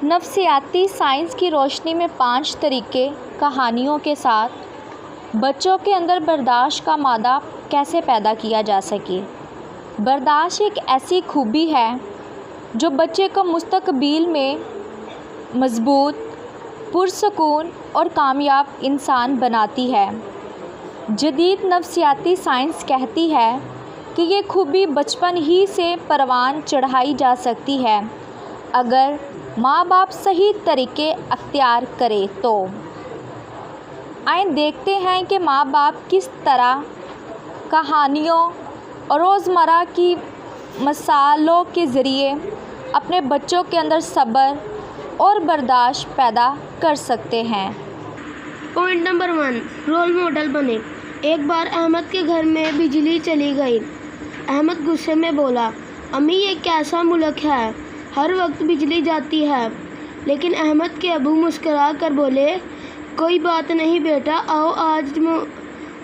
نفسیاتی سائنس کی روشنی میں 5 طریقے کہانیوں کے ساتھ بچوں کے اندر برداشت کا مادہ کیسے پیدا کیا جا سکے۔ برداشت ایک ایسی خوبی ہے جو بچے کو مستقبل میں مضبوط، پرسکون اور کامیاب انسان بناتی ہے۔ جدید نفسیاتی سائنس کہتی ہے کہ یہ خوبی بچپن ہی سے پروان چڑھائی جا سکتی ہے اگر ماں باپ صحیح طریقے اختیار کرے تو۔ آئیں دیکھتے ہیں کہ ماں باپ کس طرح کہانیوں اور روزمرہ کی مثالوں کے ذریعے اپنے بچوں کے اندر صبر اور برداشت پیدا کر سکتے ہیں۔ پوائنٹ نمبر 1، رول ماڈل بنے۔ ایک بار احمد کے گھر میں بجلی چلی گئی۔ احمد غصے میں بولا، امی یہ کیسا ملک ہے، ہر وقت بجلی جاتی ہے۔ لیکن احمد کے ابو مسکرا کر بولے، کوئی بات نہیں بیٹا، آؤ آج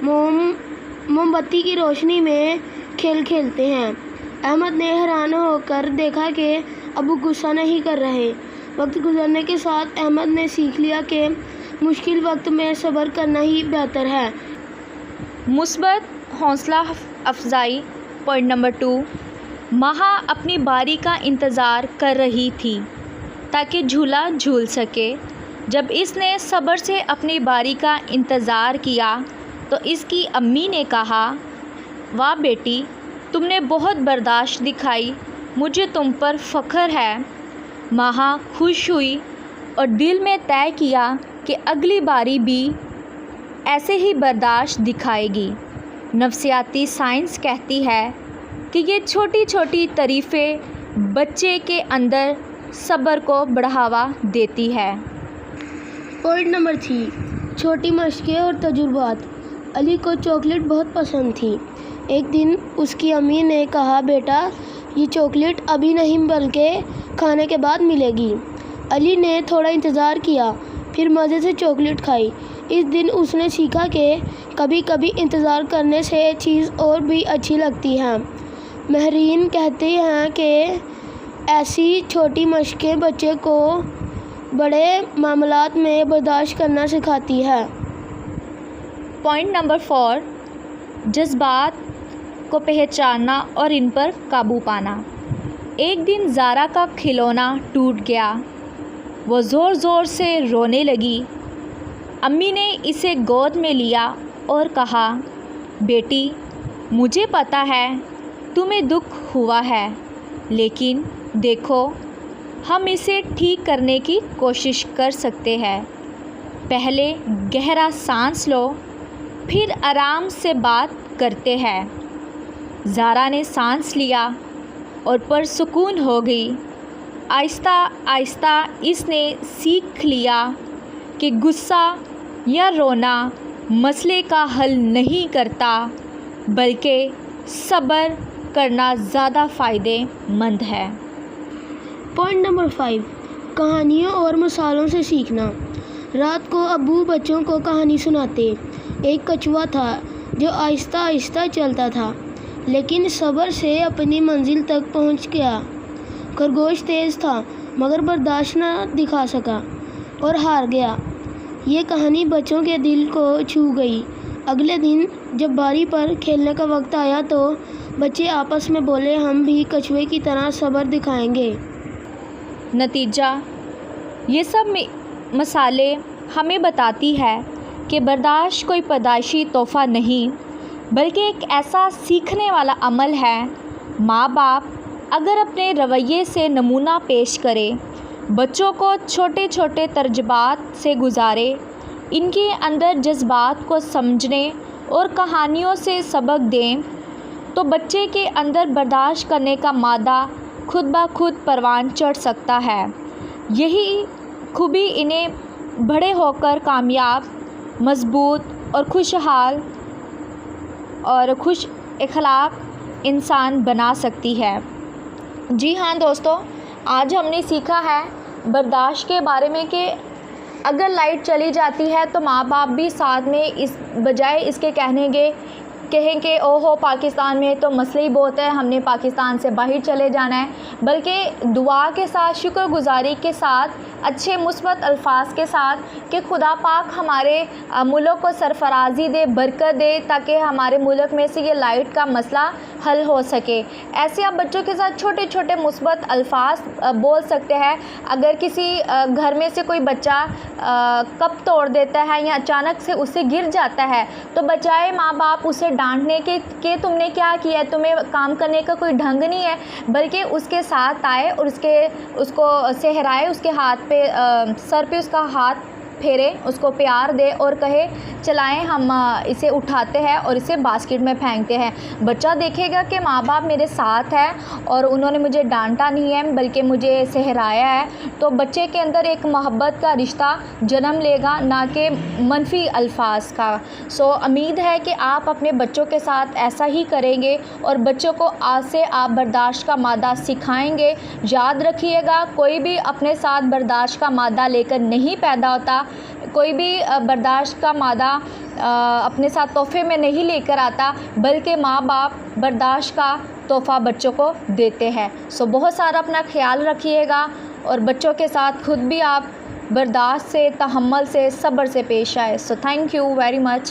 موم بتی کی روشنی میں کھیل کھیلتے ہیں۔ احمد نے حیران ہو کر دیکھا کہ ابو غصہ نہیں کر رہے۔ وقت گزرنے کے ساتھ احمد نے سیکھ لیا کہ مشکل وقت میں صبر کرنا ہی بہتر ہے۔ مثبت حوصلہ افزائی۔ پوائنٹ نمبر 2، مہا اپنی باری کا انتظار کر رہی تھی تاکہ جھولا جھول سکے۔ جب اس نے صبر سے اپنی باری کا انتظار کیا تو اس کی امی نے کہا، واہ بیٹی، تم نے بہت برداشت دکھائی، مجھے تم پر فخر ہے۔ مہا خوش ہوئی اور دل میں طے کیا کہ اگلی باری بھی ایسے ہی برداشت دکھائے گی۔ نفسیاتی سائنس کہتی ہے کہ یہ چھوٹی چھوٹی تعریفیں بچے کے اندر صبر کو بڑھاوا دیتی ہے۔ پوائنٹ نمبر 3، چھوٹی مشقیں اور تجربات۔ علی کو چاکلیٹ بہت پسند تھی۔ ایک دن اس کی امی نے کہا، بیٹا یہ چاکلیٹ ابھی نہیں بلکہ کھانے کے بعد ملے گی۔ علی نے تھوڑا انتظار کیا، پھر مزے سے چاکلیٹ کھائی۔ اس دن اس نے سیکھا کہ کبھی کبھی انتظار کرنے سے چیز اور بھی اچھی لگتی ہے۔ ماہرین کہتے ہیں کہ ایسی چھوٹی مشقیں بچے کو بڑے معاملات میں برداشت کرنا سکھاتی ہے۔ پوائنٹ نمبر 4، جذبات کو پہچاننا اور ان پر قابو پانا۔ ایک دن زارا کا کھلونا ٹوٹ گیا۔ وہ زور زور سے رونے لگی۔ امی نے اسے گود میں لیا اور کہا، بیٹی مجھے پتہ ہے تمہیں دکھ ہوا ہے، لیکن دیکھو ہم اسے ٹھیک کرنے کی کوشش کر سکتے ہیں۔ پہلے گہرا سانس لو، پھر آرام سے بات کرتے ہیں۔ زارا نے سانس لیا اور پرسکون ہو گئی۔ آہستہ آہستہ اس نے سیکھ لیا کہ غصہ یا رونا مسئلے کا حل نہیں کرتا، بلکہ صبر کرنا زیادہ فائدہ مند ہے۔ پوائنٹ نمبر 5، کہانیوں اور مثالوں سے سیکھنا۔ رات کو ابو بچوں کو کہانی سناتے۔ ایک کچھوا تھا جو آہستہ آہستہ چلتا تھا، لیکن صبر سے اپنی منزل تک پہنچ گیا۔ خرگوش تیز تھا مگر برداشت نہ دکھا سکا اور ہار گیا۔ یہ کہانی بچوں کے دل کو چھو گئی۔ اگلے دن جب باری پر کھیلنے کا وقت آیا تو بچے آپس میں بولے، ہم بھی کچھوے کی طرح صبر دکھائیں گے۔ نتیجہ، یہ سب مثالیں ہمیں بتاتی ہے کہ برداشت کوئی پیدائشی تحفہ نہیں، بلکہ ایک ایسا سیکھنے والا عمل ہے۔ ماں باپ اگر اپنے رویے سے نمونہ پیش کرے، بچوں کو چھوٹے چھوٹے تجربات سے گزارے، ان کے اندر جذبات کو سمجھنے اور کہانیوں سے سبق دیں، تو بچے کے اندر برداشت کرنے کا مادہ خود بخود پروان چڑھ سکتا ہے۔ یہی خوبی انہیں بڑے ہو کر کامیاب، مضبوط اور خوشحال اور خوش اخلاق انسان بنا سکتی ہے۔ جی ہاں دوستو، آج ہم نے سیکھا ہے برداشت کے بارے میں کہ اگر لائٹ چلی جاتی ہے تو ماں باپ بھی ساتھ میں اس بجائے اس کے کہیں کہ او ہو پاکستان میں تو مسئلہ ہی بہت ہے، ہم نے پاکستان سے باہر چلے جانا ہے، بلکہ دعا کے ساتھ، شکر گزاری کے ساتھ اچھے مثبت الفاظ کے ساتھ کہ خدا پاک ہمارے ملک کو سرفرازی دے، برکت دے، تاکہ ہمارے ملک میں سے یہ لائٹ کا مسئلہ حل ہو سکے۔ ایسے آپ بچوں کے ساتھ چھوٹے چھوٹے مثبت الفاظ بول سکتے ہیں۔ اگر کسی گھر میں سے کوئی بچہ کپ توڑ دیتا ہے یا اچانک سے اسے گر جاتا ہے تو بجائے ماں باپ اسے ڈانٹنے کے کہ تم نے کیا کیا ہے، تمہیں کام کرنے کا کوئی ڈھنگ نہیں ہے، بلکہ اس کے ساتھ آئے اور اس کو سہرائے، اس کے ہاتھ پہ سر پہ اس کا ہاتھ پھیرے، اس کو پیار دے اور کہے چلائیں ہم اسے اٹھاتے ہیں اور اسے باسکٹ میں پھینکتے ہیں۔ بچہ دیکھے گا کہ ماں باپ میرے ساتھ ہے اور انہوں نے مجھے ڈانٹا نہیں ہے بلکہ مجھے سہرایا ہے، تو بچے کے اندر ایک محبت کا رشتہ جنم لے گا، نہ کہ منفی الفاظ کا۔ امید ہے کہ آپ اپنے بچوں کے ساتھ ایسا ہی کریں گے اور بچوں کو آج سے آپ برداشت کا مادہ سکھائیں گے۔ یاد رکھیے گا، کوئی بھی اپنے ساتھ برداشت کا مادہ لے کر نہیں پیدا ہوتا، کوئی بھی برداشت کا مادہ اپنے ساتھ تحفے میں نہیں لے کر آتا، بلکہ ماں باپ برداشت کا تحفہ بچوں کو دیتے ہیں۔ بہت سارا اپنا خیال رکھیے گا اور بچوں کے ساتھ خود بھی آپ برداشت سے، تحمل سے، صبر سے پیش آئے۔ Thank you very much.